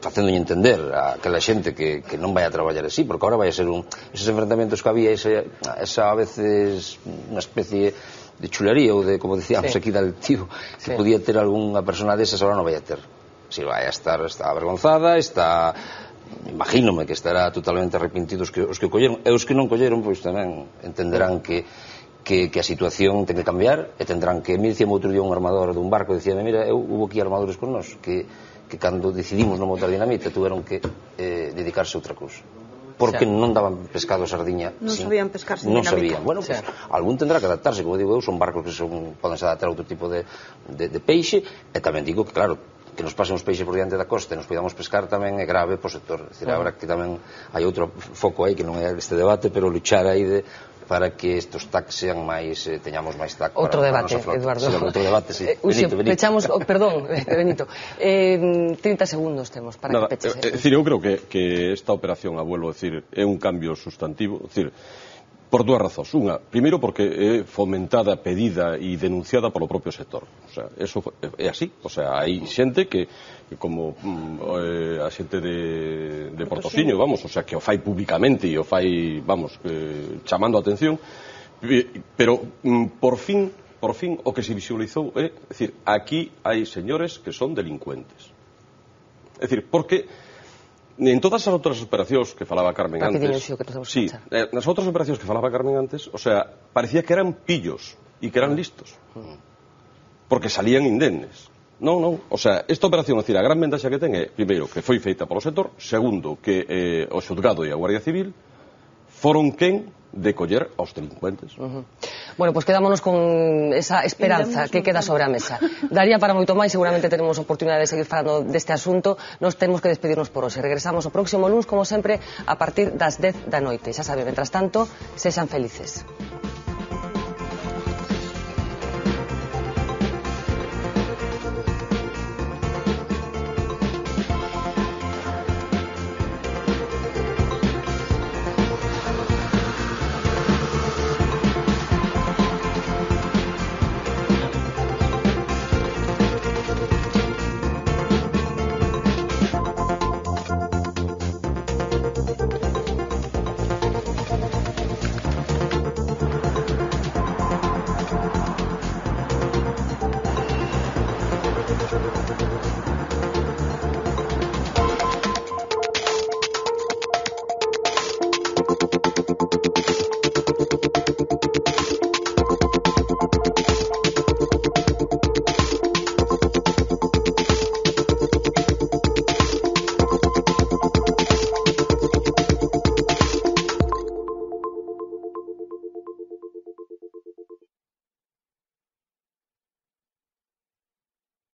J: facéndolle entender a aquela xente que non vai a traballar así, porque agora vai a ser esos enfrentamentos que había, esa a veces unha especie de chulería ou de, como decíamos aquí, del tío que podía ter algunha persona desas, ahora non vai a ter. Si vai a estar, está avergonzada, está, imagínome que estará totalmente arrepentidos os que colleron, e os que non colleron, pois tamén entenderán que a situación ten que cambiar, e tendrán que, me dicía outro día un armador dun barco, dicíame, mira, hubo aquí armadores con nós que cando decidimos non botar dinamita tuveron que dedicarse a outra cousa, porque non daban pescado a sardiña.
C: Non sabían pescar sin dinamita.
J: Non sabían. Bueno, pues, algún tendrá que adaptarse, como digo eu, son barcos que poden se adaptar a outro tipo de peixe, e tamén digo que, claro, que nos pasen os peixes por diante da costa e nos podamos pescar tamén é grave para o sector. É dicir, agora que tamén hai outro foco aí que non é este debate, pero luchar aí para que estos TAC sean máis, teñamos máis TAC
A: outro debate, Eduardo.
J: Sí, outro debate, sí.
A: Benito. Pechamos, perdón, Benito. 30 segundos temos para que peches.
B: É dicir, eu creo que esta operación, a vuelvo a decir, é un cambio sustantivo, é dicir, por dúas razóns. Unha, primeiro porque é fomentada, pedida e denunciada polo propio sector. O sea, eso é así. O sea, hai xente que como a xente de Portociño, vamos, o sea, que o fai públicamente e o fai, vamos, chamando a atención, pero por fin o que se visualizou é, decir, aquí hai señores que son delincuentes. É dicir, porque en todas as outras operacións que falaba Carmen antes, sí, nas outras operacións que falaba Carmen antes, o sea, parecía que eran pillos e que eran listos, porque salían indemnes. Non, o sea, esta operación, é dicir, a gran ventaxa que ten é, primeiro, que foi feita polo sector, segundo, que o xulgado e a Guardia Civil foron quen de coller aos delincuentes.
A: Bueno, pois quedámonos con esa esperanza que queda sobre a mesa. Daría para moito máis, seguramente tenemos oportunidade de seguir falando deste asunto. Nos temos que despedirnos por hoxe. Regresamos o próximo luns, como sempre, a partir das 10 da noite. Xa sabe, mentras tanto, sexan felices.